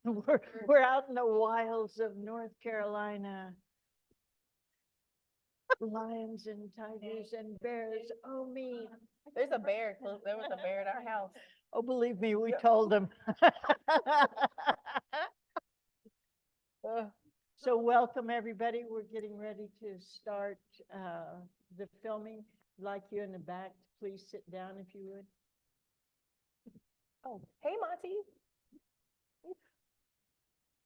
We're out in the wilds of North Carolina. Lions and tigers and bears. Oh, me. There's a bear. There was a bear at our house. Oh, believe me, we told them. So welcome, everybody. We're getting ready to start the filming. I'd like you in the back, please sit down if you would. Oh, hey, Monty.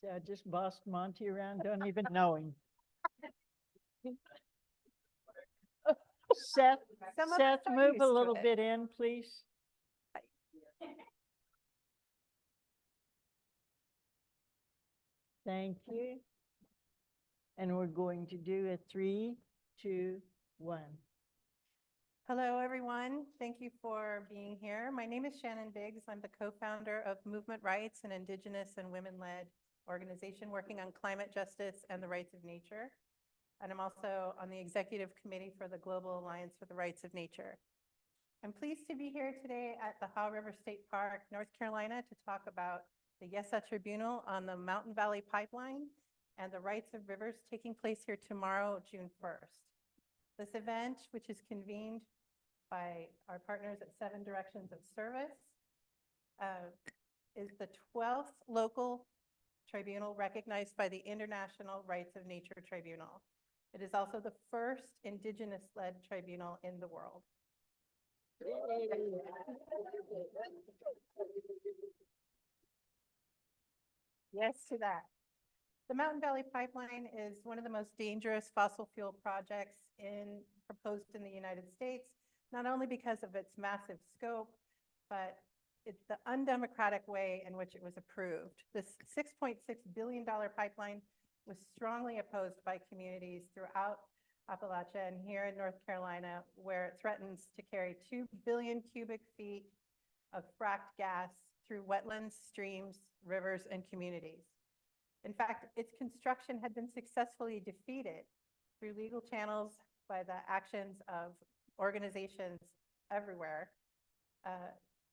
Yeah, just bossed Monty around, don't even know him. Seth, Seth, move a little bit in, please. Thank you. And we're going to do a 3, 2, 1. Hello, everyone. Thank you for being here. My name is Shannon Biggs. I'm the co-founder of Movement Rights, an Indigenous and women-led organization working on climate justice and the rights of nature. And I'm also on the executive committee for the Global Alliance for the Rights of Nature. I'm pleased to be here today at the Haw River State Park, North Carolina, to talk about the Yesah Tribunal on the Mountain Valley Pipeline and the rights of rivers taking place here tomorrow, June 1st. This event, which is convened by our partners at 7 Directions of Service, is the 12th local tribunal recognized by the International Rights of Nature Tribunal. It is also the first Indigenous-led tribunal in the world. Yes to that. The Mountain Valley Pipeline is one of the most dangerous fossil fuel projects proposed in the United States, not only because of its massive scope, but it's the undemocratic way in which it was approved. This $6.6 billion pipeline was strongly opposed by communities throughout Appalachia and here in North Carolina, where it threatens to carry 2 billion cubic feet of fracked gas through wetlands, streams, rivers, and communities. In fact, its construction had been successfully defeated through legal channels by the actions of organizations everywhere,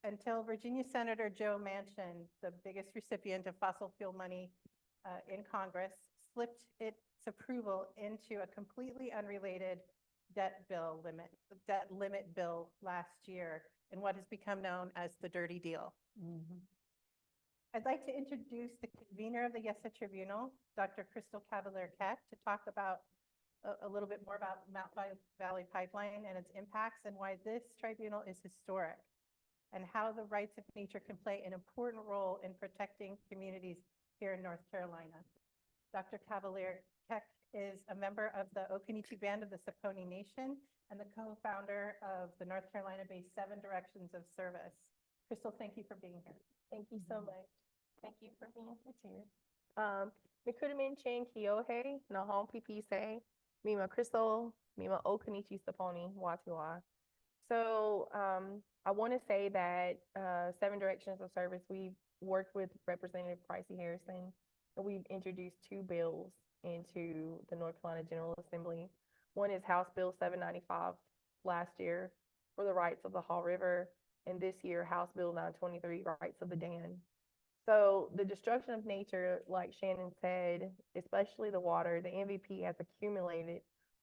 until Virginia Senator Joe Manchin, the biggest recipient of fossil fuel money in Congress, slipped its approval into a completely unrelated debt limit bill last year in what has become known as the Dirty Deal. Mm-hmm. I'd like to introduce the convener of the Yesah Tribunal, Dr. Cavalier-Keck, to talk about a little bit more about Mountain Valley Pipeline and its impacts and why this tribunal is historic and how the rights of nature can play an important role in protecting communities here in North Carolina. Dr. Cavalier-Keck is a member of the Occaneechi Band of the Saponi Nation and the co-founder of the North Carolina-based 7 Directions of Service. Crystal, thank you for being here. Thank you so much. Thank you for being here. Mikudamin Chen Kiyohe, Nahom Pipise, Mima Crystal, Mima Okanichi Saponi, Watiwa. So I want to say that 7 Directions of Service, we've worked with Representative Pricey Harrison, and we've introduced 2 bills into the North Carolina General Assembly. One is House Bill 795 last year for the rights of the Haw River, and this year House Bill 923, rights of the Dan. So the destruction of nature, like Shannon said, especially the water, the MVP has accumulated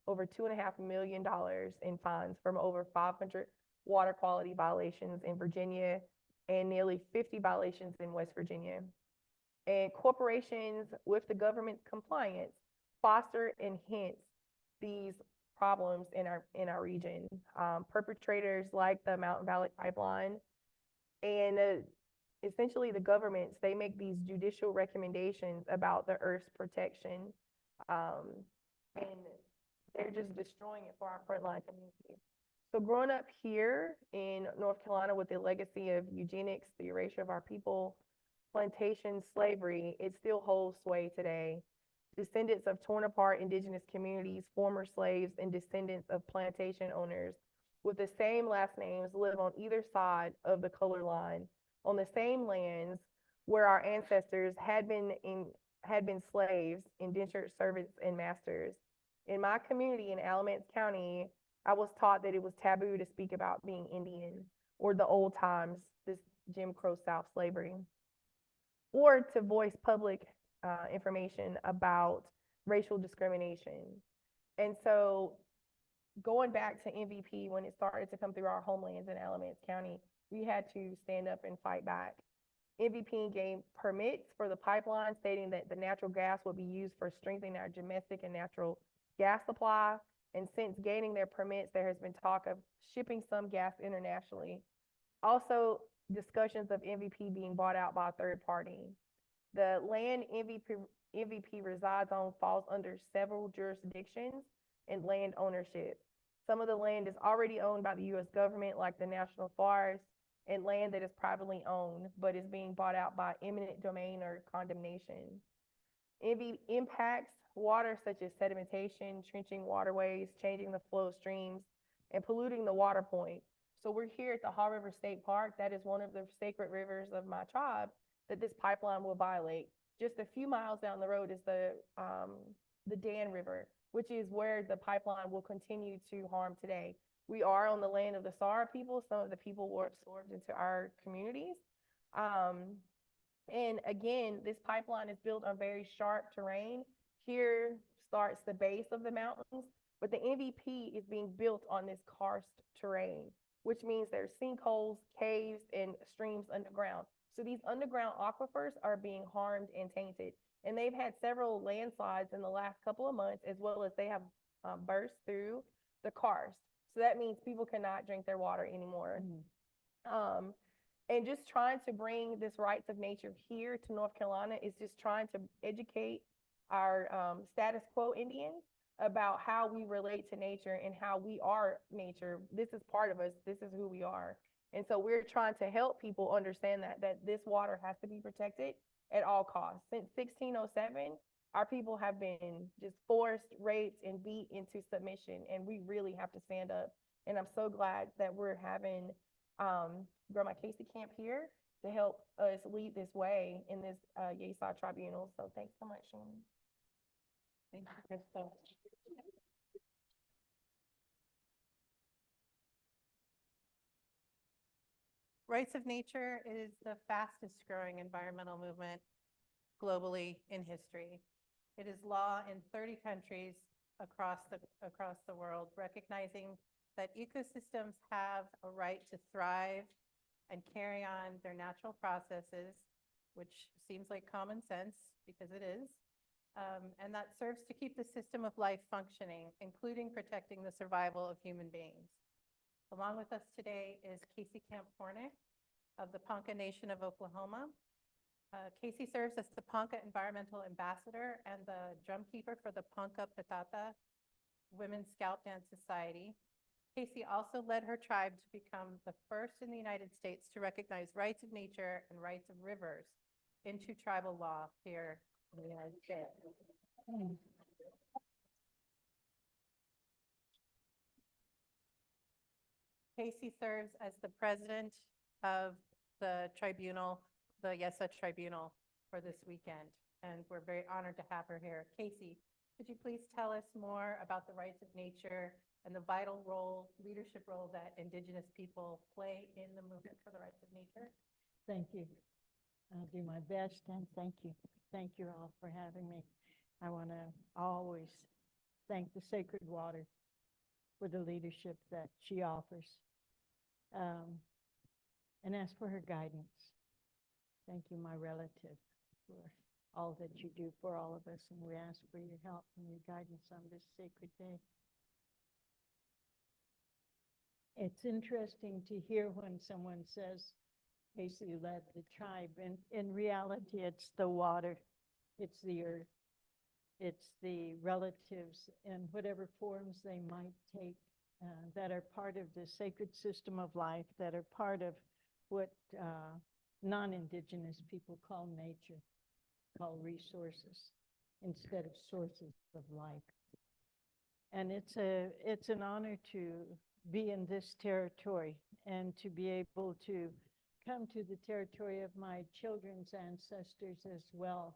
over $2.5 million in fines from over 500 water quality violations in Virginia and nearly 50 violations in West Virginia. And corporations, with the government's compliance, foster and enhance these problems in our region. Perpetrators like the Mountain Valley Pipeline and essentially the governments, they make these judicial recommendations about the Earth's protection, and they're just destroying it for our frontline communities. So growing up here in North Carolina with the legacy of eugenics, the erasure of our people, plantation slavery, it still holds sway today. Descendants of torn apart indigenous communities, former slaves, and descendants of plantation owners with the same last names live on either side of the color line on the same lands where our ancestors had been slaves, indentured servants, and masters. In my community in Alamance County, I was taught that it was taboo to speak about being Indian or the old times, this Jim Crow South slavery. or to voice public information about racial discrimination. And so going back to MVP, when it started to come through our homelands in Alamance County, we had to stand up and fight back. MVP gave permits for the pipeline, stating that the natural gas would be used for strengthening our domestic and natural gas supply. And since gaining their permits, there has been talk of shipping some gas internationally. Also, discussions of MVP being bought out by a third party. The land MVP resides on falls under several jurisdictions and land ownership. Some of the land is already owned by the U.S. government, like the National Forest, and land that is privately owned, but is being bought out by eminent domain or condemnation. MVP impacts water such as sedimentation, trenching waterways, changing the flow of streams, and polluting the water point. So we're here at the Haw River State Park. That is one of the sacred rivers of my tribe that this pipeline will violate. Just a few miles down the road is the Dan River, which is where the pipeline will continue to harm today. We are on the land of the Sara people. Some of the people were absorbed into our communities. And again, this pipeline is built on very sharp terrain. Here starts the base of the mountains, but the MVP is being built on this karst terrain, which means there's sinkholes, caves, and streams underground. So these underground aquifers are being harmed and tainted. And they've had several landslides in the last couple of months, as well as they have burst through the karst. So that means people cannot drink their water anymore. And just trying to bring this rights of nature here to North Carolina is just trying to educate our status quo Indians about how we relate to nature and how we are nature. This is part of us. This is who we are. And so we're trying to help people understand that this water has to be protected at all costs. Since 1607, our people have been just forced, raped, and beat into submission, and we really have to stand up. And I'm so glad that we're having Grandma Casey Camp here to help us lead this way in this Yesah Tribunal. So thanks so much, Shannon. Thank you, Crystal. Rights of Nature is the fastest growing environmental movement globally in history. It is law in 30 countries across the world, recognizing that ecosystems have a right to thrive and carry on their natural processes, which seems like common sense because it is, and that serves to keep the system of life functioning, including protecting the survival of human beings. Along with us today is Casey Camp Horinek of the Ponca Nation of Oklahoma. Casey serves as the Ponca Environmental Ambassador and the drumkeeper for the Ponca Patata Women's Scout Dance Society. Casey also led her tribe to become the first in the United States to recognize rights of nature and rights of rivers into tribal law here in the United States. Casey serves as the president of the tribunal, the Yesah Tribunal, for this weekend, and we're very honored to have her here. Casey, could you please tell us more about the rights of nature and the vital role, leadership role that Indigenous people play in the movement for the rights of nature? Thank you. I'll do my best, and thank you. Thank you all for having me. I want to always thank the sacred water for the leadership that she offers, and ask for her guidance. Thank you, my relative, for all that you do for all of us, and we ask for your help and your guidance on this sacred day. It's interesting to hear when someone says, Casey led the tribe, and in reality, it's the water, it's the earth, it's the relatives in whatever forms they might take that are part of the sacred system of life, that are part of what non-Indigenous people call nature, call resources, instead of sources of life. And it's an honor to be in this territory and to be able to come to the territory of my children's ancestors as well.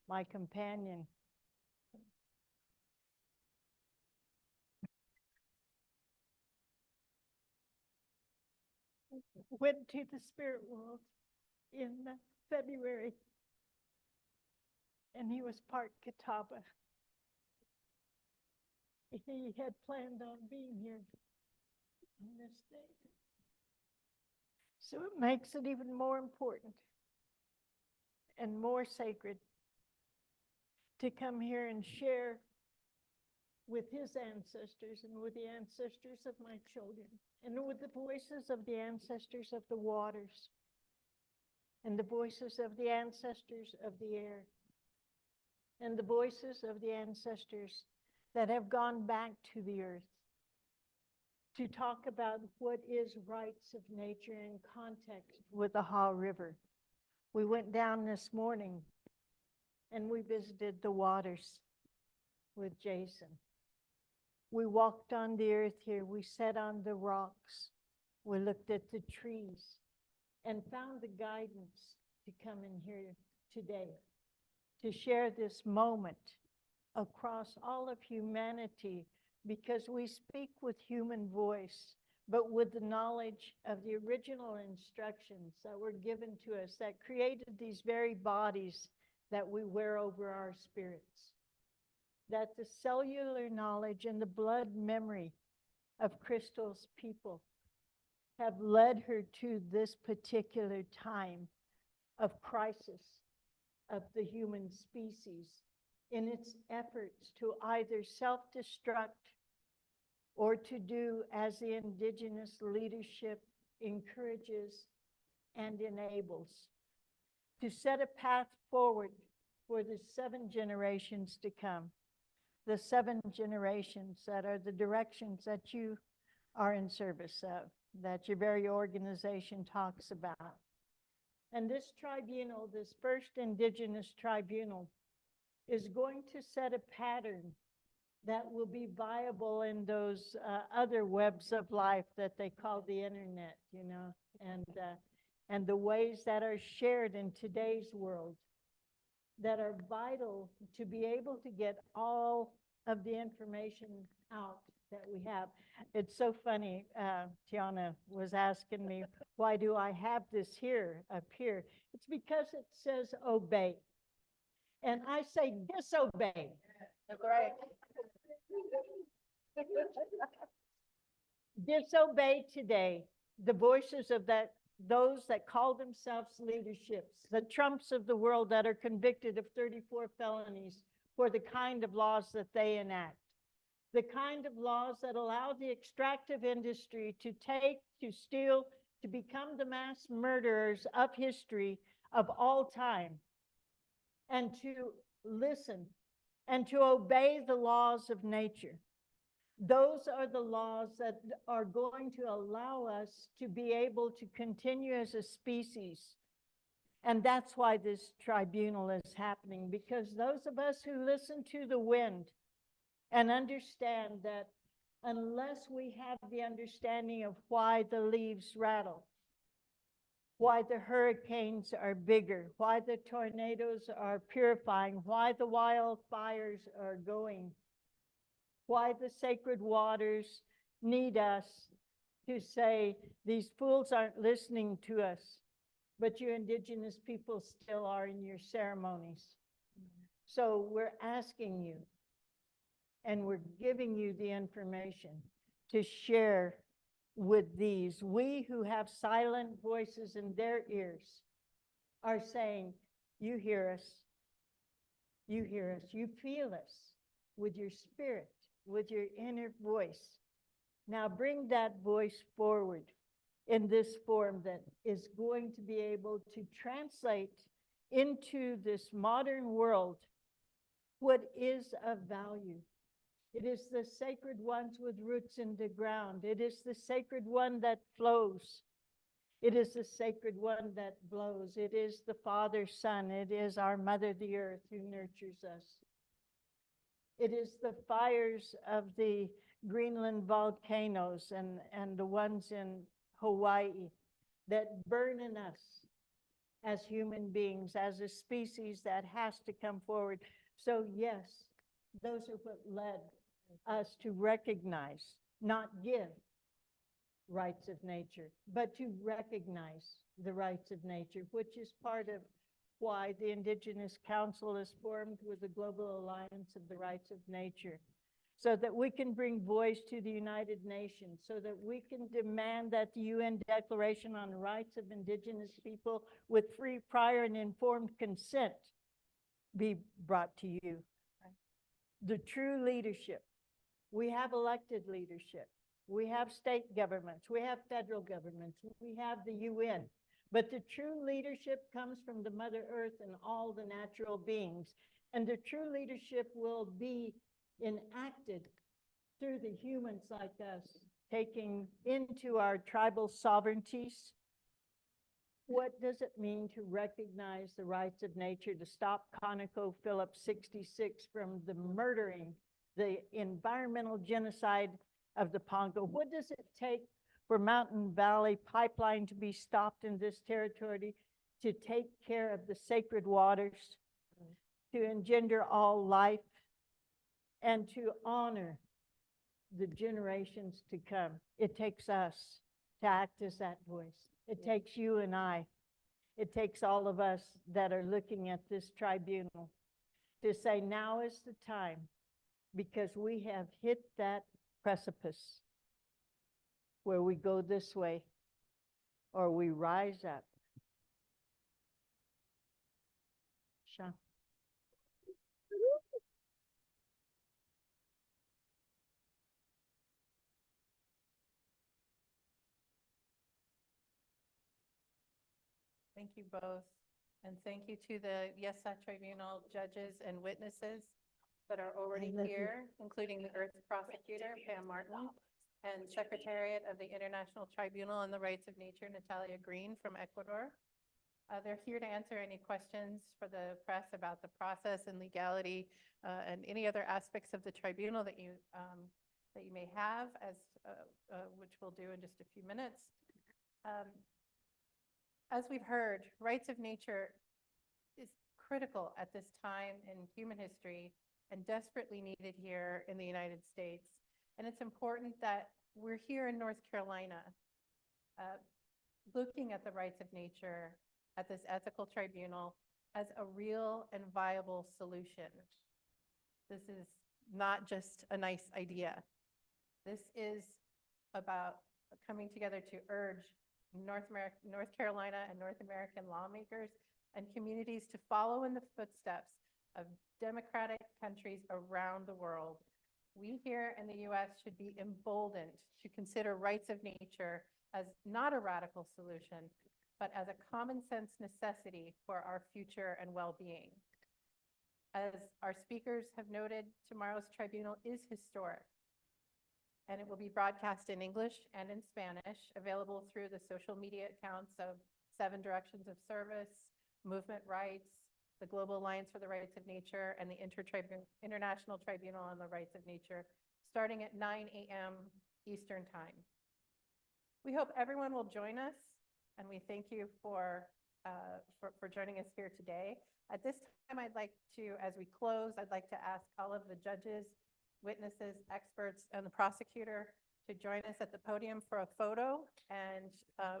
My companion went to the spirit world in February and he was part Catawba. He had planned on being here on this day. So it makes it even more important and more sacred to come here and share with his ancestors and with the ancestors of my children and with the voices of the ancestors of the waters and the voices of the ancestors of the air and the voices of the ancestors that have gone back to the earth to talk about what is rights of nature in context with the Ha River. We went down this morning and we visited the waters with Jason. We walked on the earth here. We sat on the rocks. We looked at the trees and found the guidance to come in here today to share this moment across all of humanity, because we speak with human voice, but with the knowledge of the original instructions that were given to us that created these very bodies that we wear over our spirits. That the cellular knowledge and the blood memory of Crystal's people have led her to this particular time of crisis of the human species in its efforts to either self-destruct or to do as the indigenous leadership encourages and enables, to set a path forward for the 7 generations to come, the 7 generations that are the directions that you are in service of, that your very organization talks about. And this tribunal, this first Indigenous tribunal, is going to set a pattern that will be viable in those other webs of life that they call the internet, you know, and the ways that are shared in today's world that are vital to be able to get all of the information out that we have. It's so funny, Tiana was asking me, why do I have this here, up here? It's because it says obey. And I say disobey. That's right. Disobey today the voices of those that call themselves leaderships, the Trumps of the world that are convicted of 34 felonies for the kind of laws that they enact, the kind of laws that allow the extractive industry to take, to steal, to become the mass murderers of history of all time, and to listen and to obey the laws of nature. Those are the laws that are going to allow us to be able to continue as a species. And that's why this tribunal is happening, because those of us who listen to the wind and understand that unless we have the understanding of why the leaves rattle, why the hurricanes are bigger, why the tornadoes are purifying, why the wildfires are going, why the sacred waters need us to say, these fools aren't listening to us, but you indigenous people still are in your ceremonies. So we're asking you, and we're giving you the information to share with these. We who have silent voices in their ears are saying, you hear us, you hear us, you feel us with your spirit, with your inner voice. Now bring that voice forward in this form that is going to be able to translate into this modern world what is of value. It is the sacred ones with roots in the ground. It is the sacred one that flows. It is the sacred one that blows. It is the Father, Son. It is our Mother, the Earth, who nurtures us. It is the fires of the Greenland volcanoes and the ones in Hawaii that burn in us as human beings, as a species that has to come forward. So yes, those are what led us to recognize, not give rights of nature, but to recognize the rights of nature, which is part of why the Indigenous Council is formed with the Global Alliance of the Rights of Nature, so that we can bring voice to the United Nations, so that we can demand that the UN Declaration on the Rights of Indigenous People with free, prior, and informed consent be brought to you. The true leadership. We have elected leadership. We have state governments. We have federal governments. We have the UN. But the true leadership comes from the Mother Earth and all the natural beings. And the true leadership will be enacted through the humans like us, taking into our tribal sovereignties. What does it mean to recognize the rights of nature, to stop ConocoPhillips 66 from the murdering, the environmental genocide of the Pongo? What does it take for Mountain Valley Pipeline to be stopped in this territory, to take care of the sacred waters, to engender all life, and to honor the generations to come? It takes us to act as that voice. It takes you and I. It takes all of us that are looking at this tribunal to say now is the time, because we have hit that precipice where we go this way or we rise up. Sean. Thank you both. And thank you to the Yesah Tribunal judges and witnesses that are already love you. here, including the Earth Prosecutor, Pam Martin, and Secretariat of the International Tribunal on the Rights of Nature, Natalia Green from Ecuador. They're here to answer any questions for the press about the process and legality and any other aspects of the tribunal that you may have, which we'll do in just a few minutes. As we've heard, rights of nature is critical at this time in human history and desperately needed here in the United States. And it's important that we're here in North Carolina looking at the rights of nature at this ethical tribunal as a real and viable solution. This is not just a nice idea. This is about coming together to urge North Carolina and North American lawmakers and communities to follow in the footsteps of democratic countries around the world. We here in the US should be emboldened to consider rights of nature as not a radical solution, but as a common sense necessity for our future and well-being. As our speakers have noted, tomorrow's tribunal is historic, and it will be broadcast in English and in Spanish, available through the social media accounts of 7 Directions of Service, Movement Rights, the Global Alliance for the Rights of Nature, and the International Tribunal on the Rights of Nature, starting at 9 a.m. Eastern Time. We hope everyone will join us, and we thank you for joining us here today. At this time, I'd like to, as we close, I'd like to ask all of the judges, witnesses, experts, and the prosecutor to join us at the podium for a photo. And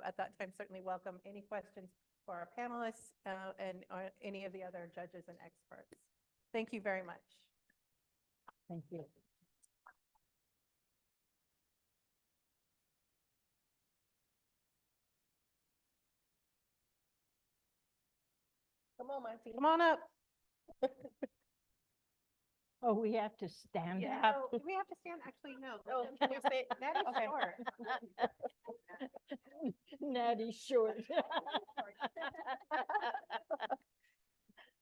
at that time, certainly welcome any questions for our panelists and any of the other judges and experts. Thank you very much. Thank you. Come on, Monty. Come on up. Oh, we have to stand Yeah, up. do we have to stand? Actually, no. Oh, can you say? That is Okay. short. Natty short.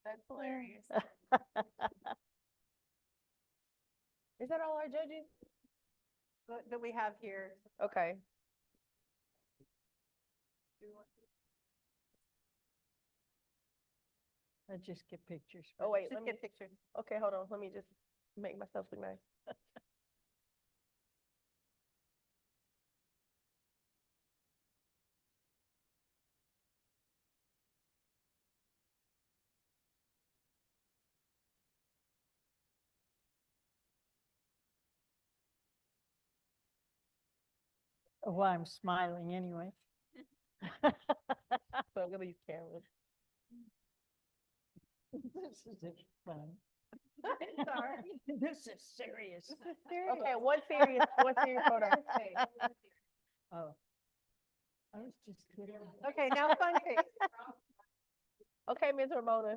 That's hilarious. Is that all our judges? That we have here. Okay. Let's just get pictures. Oh, wait, Just let me, get pictures. okay, hold on. Let me just make myself look nice. Well, I'm smiling anyway. So look at these cameras. This is fun. Sorry. This is serious. Okay, what serious photo? Oh. I was just kidding. Okay, now fun face. Okay, Ms. Ramona.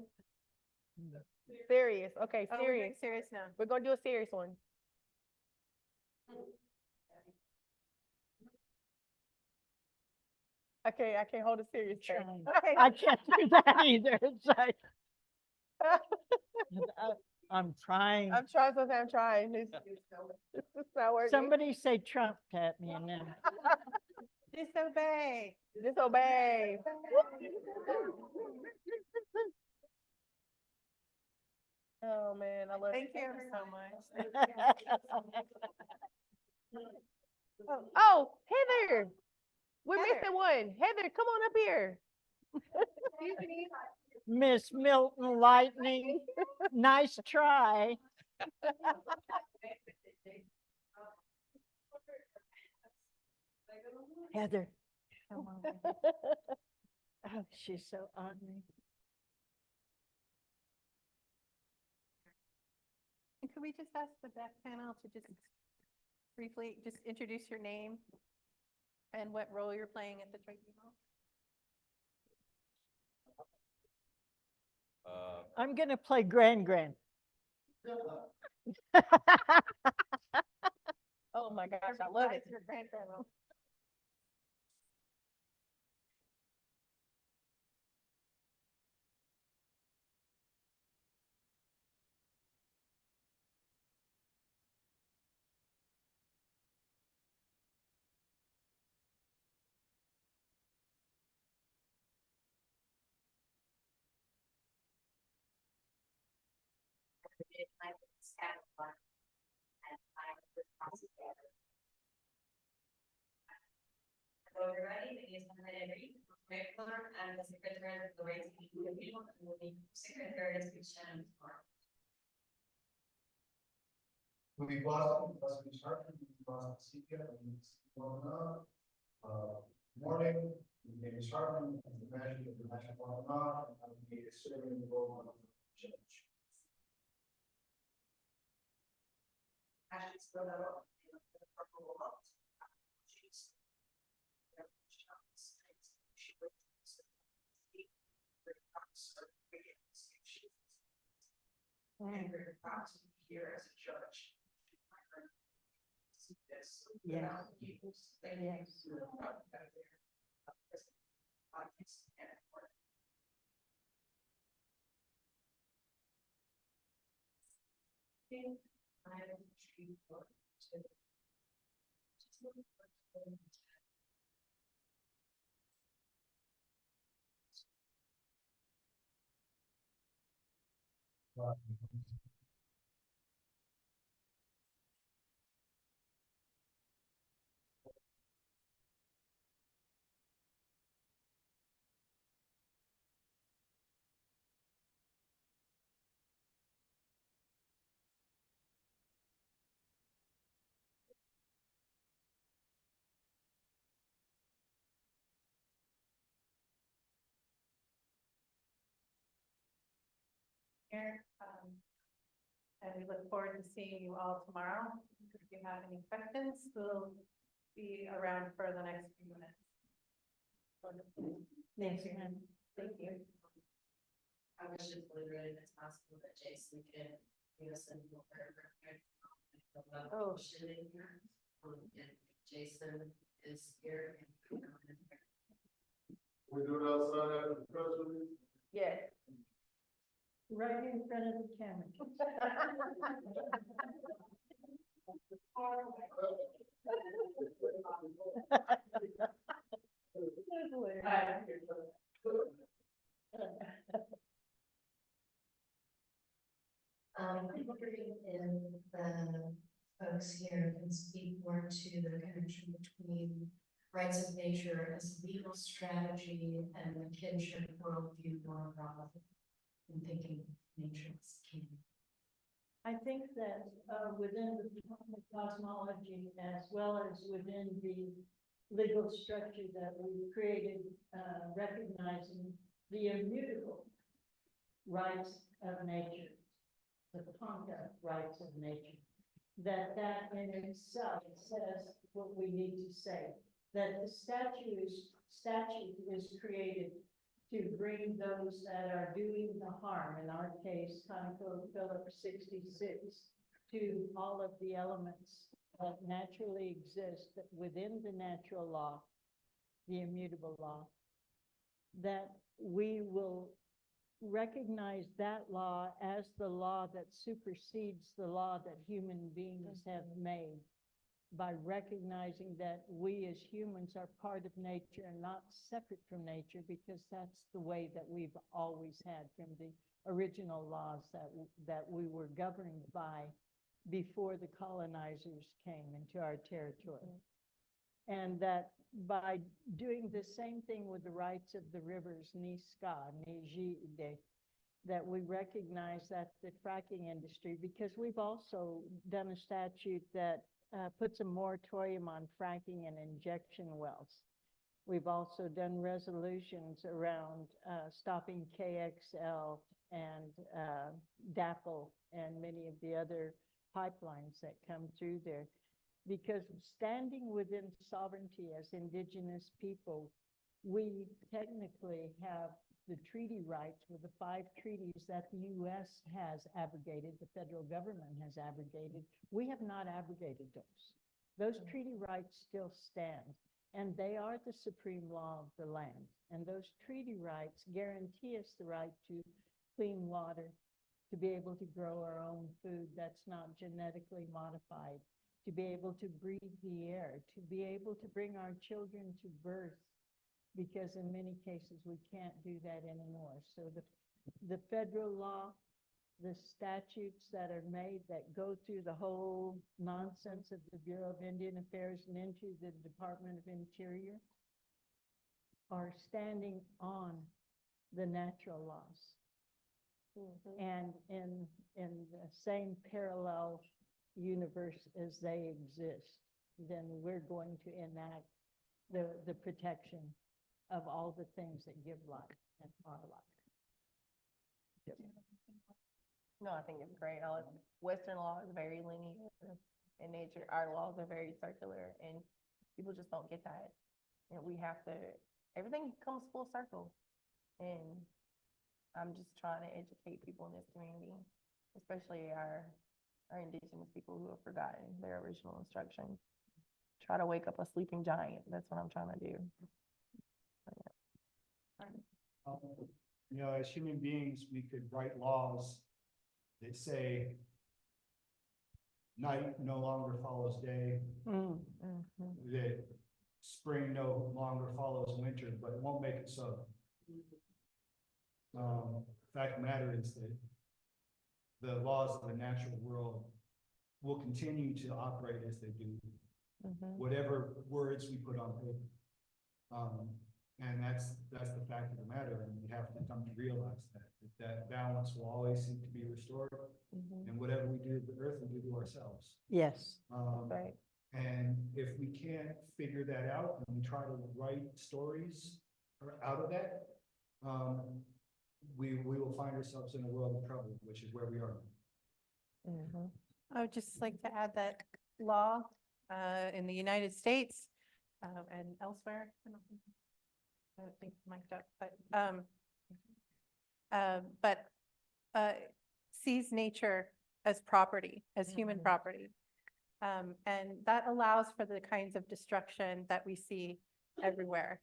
Serious. Okay, Oh, we're doing serious. serious now. We're gonna do a serious one. I can't hold a serious face. Trying. Okay, I can't do that either. It's like, I'm trying. I'm trying, something I'm trying. It's not working. Somebody say Trump at me and then. disobey. Disobey. Oh, man, I love Thank it. you so much. Oh, Heather. We're Heather. missing one. Heather, come on up here. Miss Milton Lightning, nice try. Heather, come on. Oh, she's so on me. And could we just ask the back panel to just briefly just introduce your name and what role you're playing at the tribunal? I'm gonna play Gran. Oh, my gosh, I love it. Besides your grandparent. Hello, everybody. My name is Horinek. I'm the secretary of the Rights of Nature and will be secretary of the Shannon tomorrow. We Boston, Boston Sharp, Boston Seeker, and morning, my name is Hartman, I'm the manager of the National Law, and I'm serving the role of judge. Actually, spell that out. The purple law. She's- And her proud to be here as a judge. Yes. Yes. Yes. Here, and we look forward to seeing you all tomorrow. If you have any questions, we'll be around for the next few minutes. Yes, ma'am. Thank you. I wish it's really great if it's possible that Jason can give us a little paragraph. Oh. Shit in here. And Jason is here. We do it outside after the press release. Yes. Right in front of the camera. I'm wondering if the folks here can speak more to the connection between rights of nature as a legal strategy and the kinship worldview more broadly in thinking of nature as kin. I think that within the cosmology as well as within the legal structure that we created, recognizing the immutable rights of nature, the Ponca rights of nature, that in itself says what we need to say, that the statute is created to bring those that are doing the harm, in our case, ConocoPhillips 66, to all of the elements that naturally exist within the natural law, the immutable law, that we will recognize that law as the law that supersedes the law that human beings have made, by recognizing that we as humans are part of nature and not separate from nature, because that's the way that we've always had from the original laws that we were governed by before the colonizers came into our territory. And that by doing the same thing with the rights of the rivers, Niska, Nijide, that we recognize that the fracking industry, because we've also done a statute that puts a moratorium on fracking and injection wells. We've also done resolutions around stopping KXL and DAPL and many of the other pipelines that come through there. Because standing within sovereignty as indigenous people, we technically have the treaty rights with the 5 treaties that the U.S. has abrogated, the federal government has abrogated. We have not abrogated those. Those treaty rights still stand, and they are the supreme law of the land. And those treaty rights guarantee us the right to clean water, to be able to grow our own food that's not genetically modified, to be able to breathe the air, to be able to bring our children to birth, because in many cases we can't do that anymore. So the federal law, the statutes that are made that go through the whole nonsense of the Bureau of Indian Affairs and into the Department of Interior are standing on the natural laws. And in the same parallel universe as they exist, then we're going to enact the protection of all the things that give life and are life. Yep. No, I think it's great. Western law is very linear in nature. Our laws are very circular, and people just don't get that. And we have to, everything comes full circle. And I'm just trying to educate people in this community, especially our indigenous people who have forgotten their original instructions. Try to wake up a sleeping giant. That's what I'm trying to do. You know, as human beings, we could write laws that say night no longer follows day, that spring no longer follows winter, but it won't make it so. Fact of the matter is that the laws of the natural world will continue to operate as they do, whatever words we put on paper. And that's the fact of the matter, and we have to come to realize that balance will always seem to be restored, and whatever we do to the earth, we do to ourselves. Yes. Right. And if we can't figure that out and we try to write stories out of that, we will find ourselves in a world of trouble, which is where we are. I would just like to add that law in the United States and elsewhere, I don't think it's mic'd up, but sees nature as property, as human property. And that allows for the kinds of destruction that we see everywhere.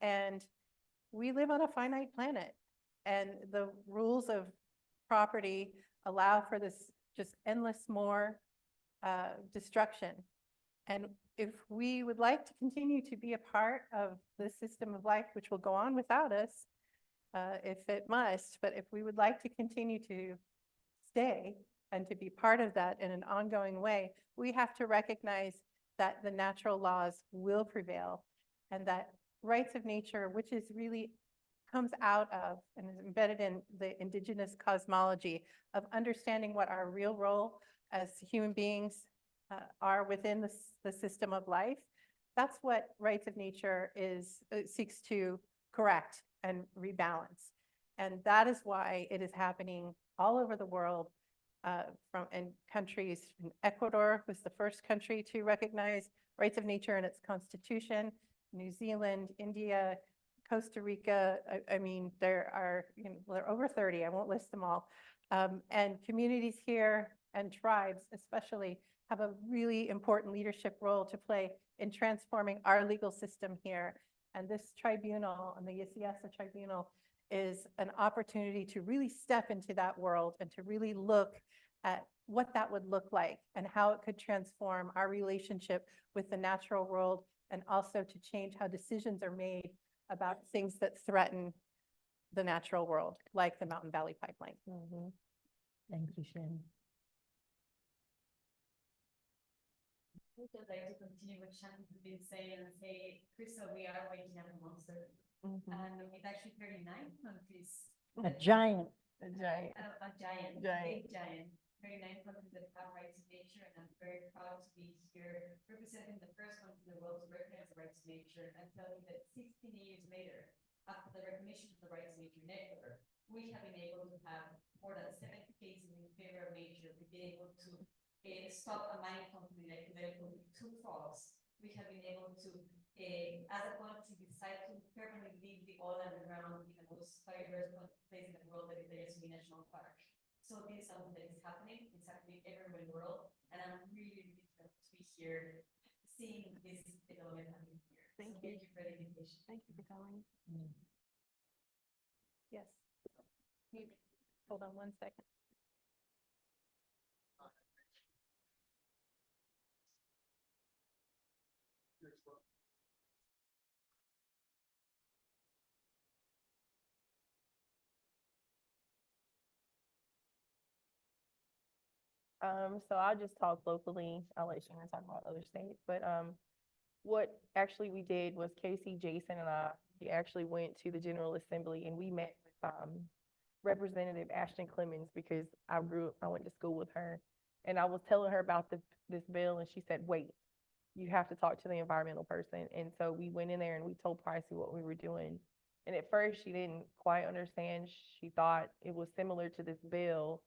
And we live on a finite planet, and the rules of property allow for this just endless more destruction. And if we would like to continue to be a part of the system of life, which will go on without us, if it must, but if we would like to continue to stay and to be part of that in an ongoing way, we have to recognize that the natural laws will prevail, and that rights of nature, which is really comes out of and is embedded in the indigenous cosmology of understanding what our real role as human beings are within the system of life. That's what rights of nature seeks to correct and rebalance. And that is why it is happening all over the world, in countries. Ecuador was the first country to recognize rights of nature in its constitution. New Zealand, India, Costa Rica. I mean, there are, there are over 30. I won't list them all. And communities here and tribes especially have a really important leadership role to play in transforming our legal system here. And this tribunal, and the Yesah Tribunal, is an opportunity to really step into that world and to really look at what that would look like and how it could transform our relationship with the natural world, and also to change how decisions are made about things that threaten the natural world, like the Mountain Valley Pipeline. Thank you, Shannon. I would like to continue what Shannon has been saying and say, Crystal, we are waking up a monster. And it's actually 39 countries. A giant. A giant. A giant, Giant. big giant. 39 countries that have rights of nature, and I'm very proud to be here representing the first country in the world to recognize the rights of nature, and tell you that 16 years later, after the recognition of the rights of nature in Ecuador, we have been able to have more than 70 cases in favor of nature. We've been able to stop a mining company like Cavalier-Keck with 2 frogs. We have been able to, as a country, decide to permanently leave the oil underground in the most biodiverse place in the world, that is the Yesah National Park. So this is something that is happening. It's happening everywhere in the world, and I'm really, really thrilled to be here, seeing this development happening here. Thank So you. Thank you for the invitation. Thank you for coming. Yes. Hold on one second. So I'll just talk locally. I'll let Shannon talk about other states. But what actually we did was Casey, Jason, and we actually went to the General Assembly, and we met with Representative Ashton Clemens, because I went to school with her, and I was telling her about this bill, and she said, wait, you have to talk to the environmental person. And so we went in there and we told Pricey what we were doing. And at first she didn't quite understand. She thought it was similar to this bill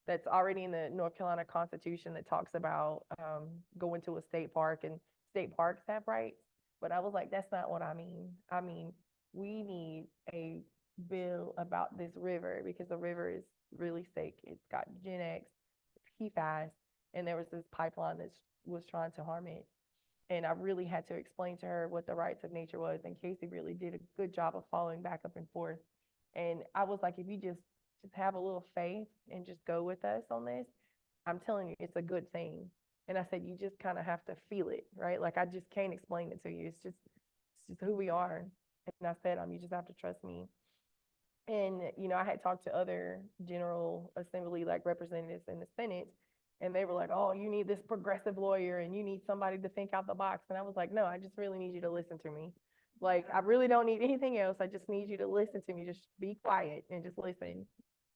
that's already in the North Carolina Constitution that talks about going to a state park, and state parks have rights. But I was like, that's not what I mean. I mean, we need a bill about this river, because the river is really sick. It's got Gen X, PFAS, and there was this pipeline that was trying to harm it. And I really had to explain to her what the rights of nature was, and Casey really did a good job of following back up and forth. And I was like, if you just have a little faith and just go with us on this, I'm telling you, it's a good thing. And I said, you just kind of have to feel it, right? Like, I just can't explain it to you. It's just who we are. And I said, you just have to trust me. And, I had talked to other General Assembly, like representatives in the Senate, and they were like, oh, you need this progressive lawyer and you need somebody to think out the box. And I was like, no, I just really need you to listen to me. Like, I really don't need anything else. I just need you to listen to me. Just be quiet and just listen.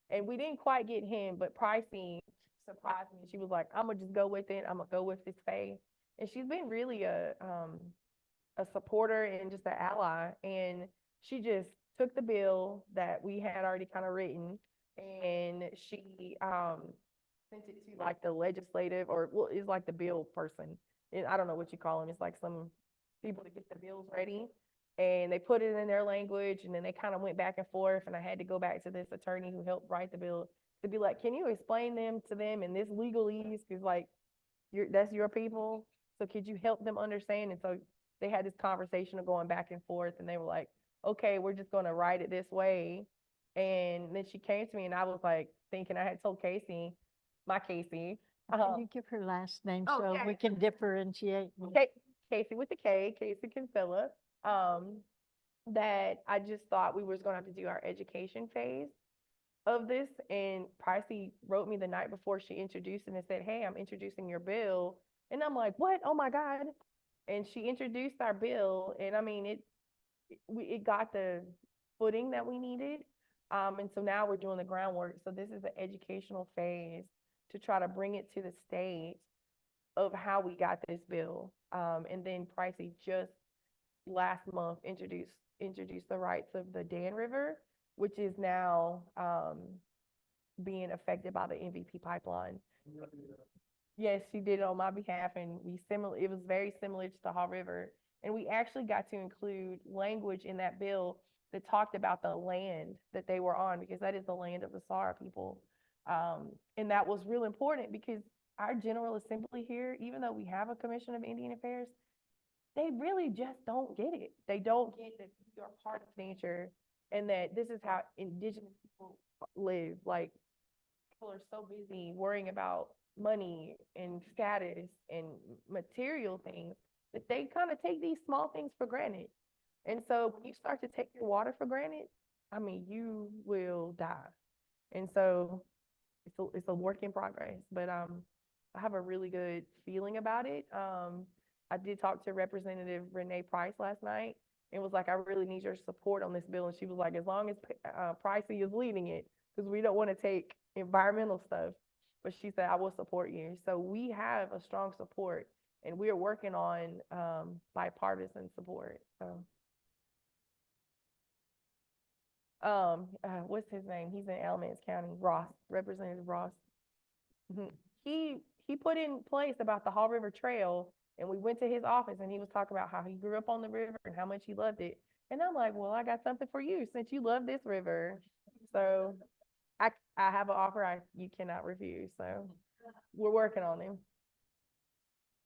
And we didn't quite get him, but Pricey surprised me. She was like, I'm gonna just go with it. I'm gonna go with this faith. And she's been really a supporter and just an ally. And she just took the bill that we had already kind of written, and she sent it to like the legislative, or well, it's like the bill person. And I don't know what you call them. It's like some people to get the bills ready. And they put it in their language, and then they kind of went back and forth. And I had to go back to this attorney who helped write the bill to be like, can you explain them to them in this legalese? Because like, that's your people. So could you help them understand? And so they had this conversation of going back and forth, and they were like, okay, we're just going to write it this way. And then she came to me, and I was like thinking, I had told Casey, my Casey. Can you give her last name Oh, so yeah. we can differentiate? Casey with the K, Casey Kinsella, that I just thought we was going to have to do our education phase of this. And Pricey wrote me the night before she introduced it and said, hey, I'm introducing your bill. And I'm like, what? Oh my God. And she introduced our bill. And I mean, it got the footing that we needed. And so now we're doing the groundwork. So this is the educational phase to try to bring it to the state of how we got this bill. And then Pricey just last month introduced the rights of the Dan River. which is now being affected by the MVP pipeline. Yes, she did it on my behalf, and it was very similar to the Haw River. And we actually got to include language in that bill that talked about the land that they were on, because that is the land of the Sara people. And that was real important because our General Assembly here, even though we have a Commission of Indian Affairs, they really just don't get it. They don't get that we are part of nature and that this is how Indigenous people live. Like, people are so busy worrying about money and status and material things that they kind of take these small things for granted. And so when you start to take your water for granted, I mean, you will die. And so it's a work in progress, but I have a really good feeling about it. I did talk to Representative Renee Price last night and was like, I really need your support on this bill. And she was like, as long as Pricey is leading it, because we don't want to take environmental stuff. But she said, I will support you. So we have a strong support, and we are working on bipartisan support. So, what's his name? He's in Alamance County, Ross, Representative Ross. He put in place about the Haw River Trail, and we went to his office, and he was talking about how he grew up on the river and how much he loved it. And I'm like, well, I got something for you since you love this river. So I have an offer you cannot refuse. So we're working on him.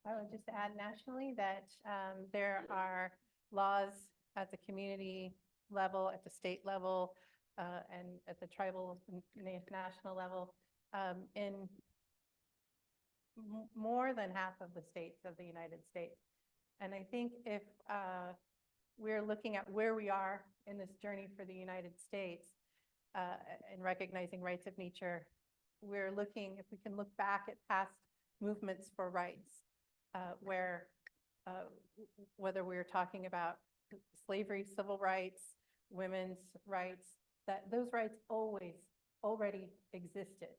I would just add nationally that there are laws at the community level, at the state level, and at the tribal national level in more than half of the states of the United States. And I think if we're looking at where we are in this journey for the United States in recognizing rights of nature, we're looking, if we can look back at past movements for rights, where whether we're talking about slavery, civil rights, women's rights, that those rights already existed.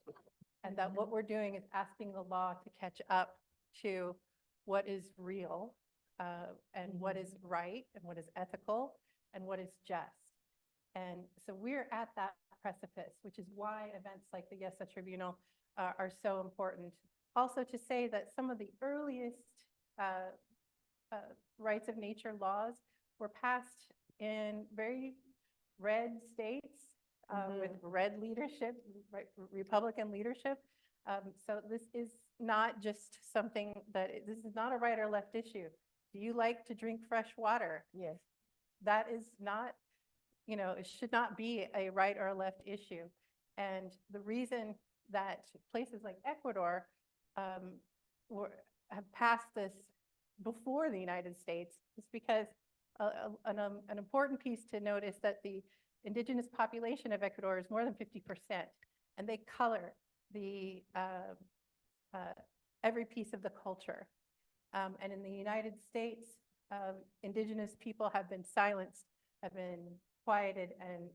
And that what we're doing is asking the law to catch up to what is real and what is right and what is ethical and what is just. And so we're at that precipice, which is why events like the Yesah Tribunal are so important. Also to say that some of the earliest rights of nature laws were passed in very red states with red leadership, Republican leadership. So this is not just something this is not a right or left issue. Do you like to drink fresh water? Yes. That is not, it should not be a right or a left issue. And the reason that places like Ecuador have passed this before the United States is because an important piece to note is that the indigenous population of Ecuador is more than 50%, and they color the every piece of the culture. And in the United States, indigenous people have been silenced, have been quieted, and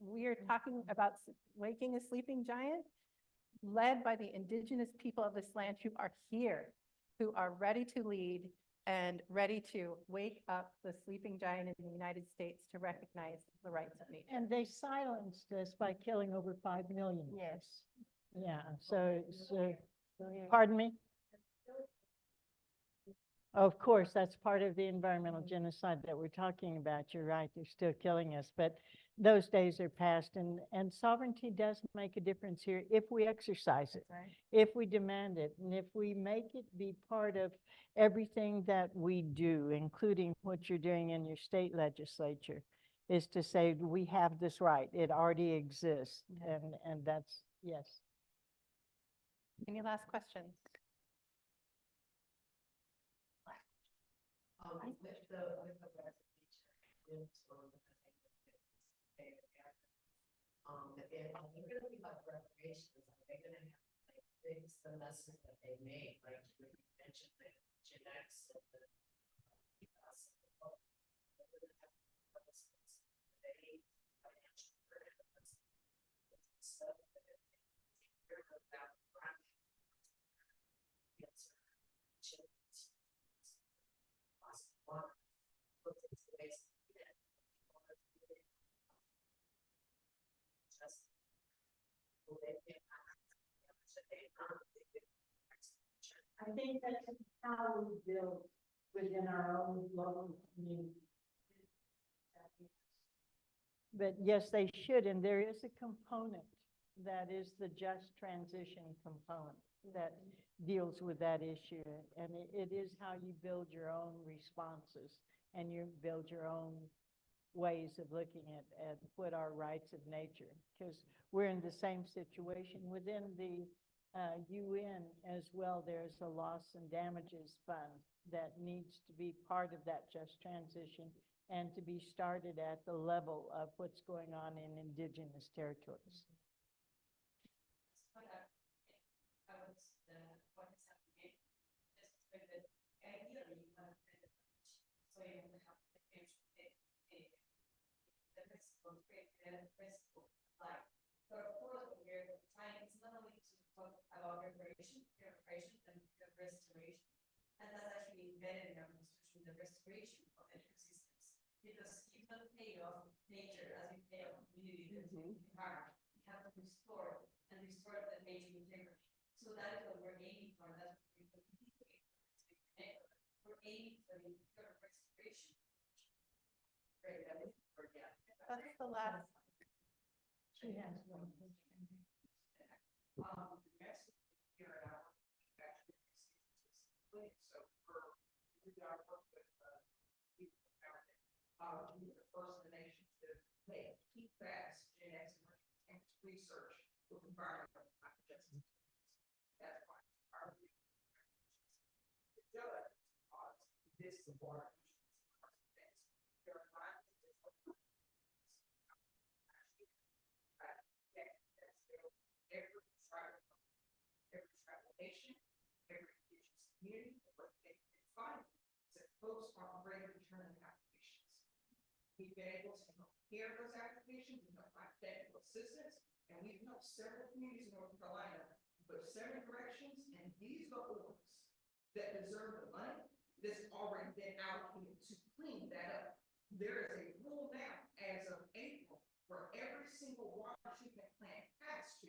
we are talking about waking a sleeping giant led by the indigenous people of this land who are here, who are ready to lead and ready to wake up the sleeping giant in the United States to recognize the rights of nature. And they silenced us by killing over 5 million. Yes. Yeah, so pardon me? Of course, that's part of the environmental genocide that we're talking about. You're right, they're still killing us, but those days are past, and sovereignty does make a difference here if we exercise it, Right. if we demand it, and if we make it be part of everything that we do, including what you're doing in your state legislature, is to say we have this right, it already exists, and that's, yes. Any last questions? With the if they're gonna be like reparations, are they gonna have like fix the messes that they made, like you mentioned the genetics and the financial stuff that I think that's how we build within our own local community. But yes, they should, and there is a component that is the just transition component that deals with that issue. And it is how you build your own responses and you build your own ways of looking at what are rights of nature. Because we're in the same situation within the UN as well. There's a loss and damages fund that needs to be part of that just transition and to be started at the level of what's going on in indigenous territories. What is happening? Just with the ideally, you want to so you want to have the principle, like. But of course, when we're trying, it's not only to talk about reparation and restoration, and that's actually embedded in our constitution, the restoration of ecosystems. Because you cannot pay off nature as you pay off community that's harmed. You have to restore the nature integrity. So that is what we're aiming for. That's what we're aiming for the restoration. Right, That's the last. She has one question. The first in the nation to make keep fast genetics and research with environmental justice. That's why our this the water. Every tribal nation, every indigenous community, what they can find is that folks are greater return applications. We've been able to compare those applications and provide technical assistance, and we've helped several communities in North Carolina go several directions, and these are the ones that deserve the money that's already been allocated to clean that up. There is a rule now, as of April, where every single water treatment plant has to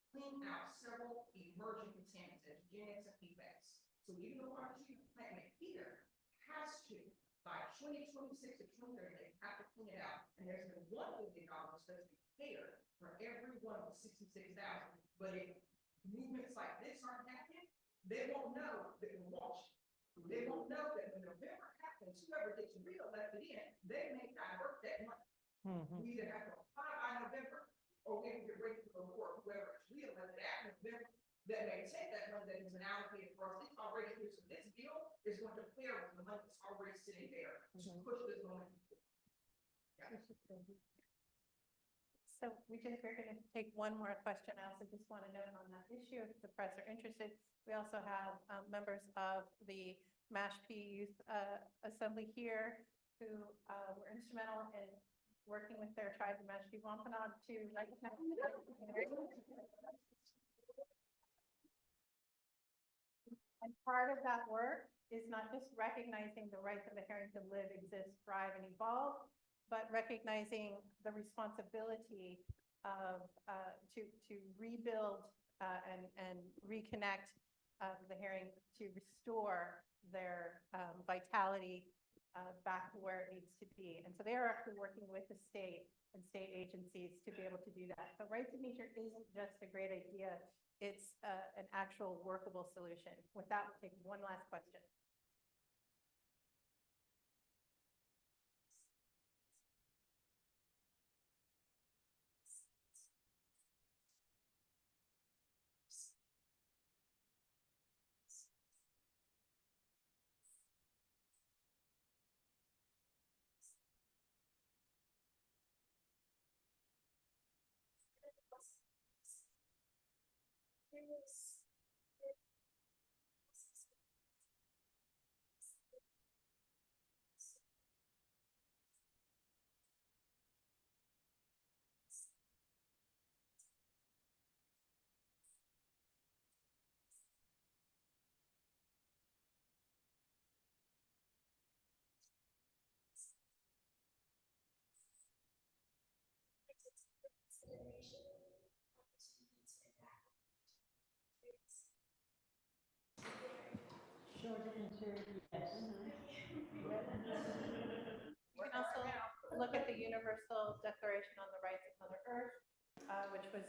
clean out several emerging contaminants, as genetics and PFAS. So even the water treatment plant here has to, by 2026 to 2030, they have to clean it out. And there's been $1 million that's been paid for every one of the 66,000. But if movements like this aren't happening, they won't know that we're watching. They won't know that when November happens, whoever gets reelected in, they may divert that money. We either have to apply by November, or we have to get ready for the war. Whoever is reelected after November, that may take that money that has been allocated for us. It's already here. So this bill is going to clear with the money that's already sitting there to push this moment. Yeah. So we're going to take one more question. I also just want to note on that issue, if the press are interested, we also have members of the Mashpee Youth Assembly here who were instrumental in working with their tribe in Mashpee Wampanoag to recognize. And part of that work is not just recognizing the right of the herring to live, exist, thrive, and evolve, but recognizing the responsibility of to rebuild and reconnect the herring to restore their vitality back to where it needs to be. And so they are actually working with the state and state agencies to be able to do that. So rights of nature isn't just a great idea, it's an actual workable solution. With that, we'll take one last question. Yes. You can also look at the Universal Declaration on the Rights of Mother Earth, which was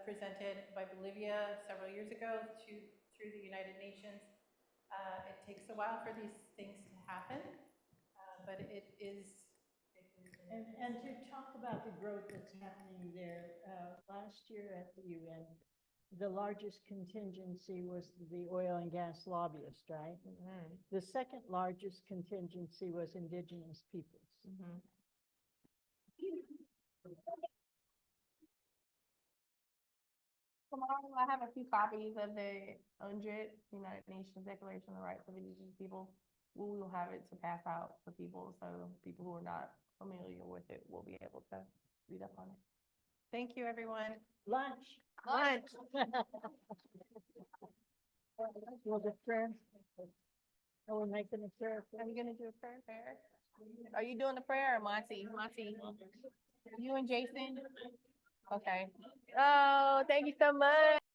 presented by Bolivia several years ago through the United Nations. It takes a while for these things to happen, but it is. And to talk about the growth that's happening there, last year at the UN, the largest contingency was the oil and gas lobbyist, right? The second largest contingency was indigenous peoples. Tomorrow, I have a few copies of the 100 United Nations Declaration on the Rights of Indigenous People. We will have it to pass out for people, so people who are not familiar with it will be able to read up on it. Thank you, everyone. Lunch. Lunch. Well, the prayer. Oh, we're making a prayer. Are you gonna do a prayer? Are you doing the prayer or Monty? Monty, you and Jason? Okay. Oh, thank you so much.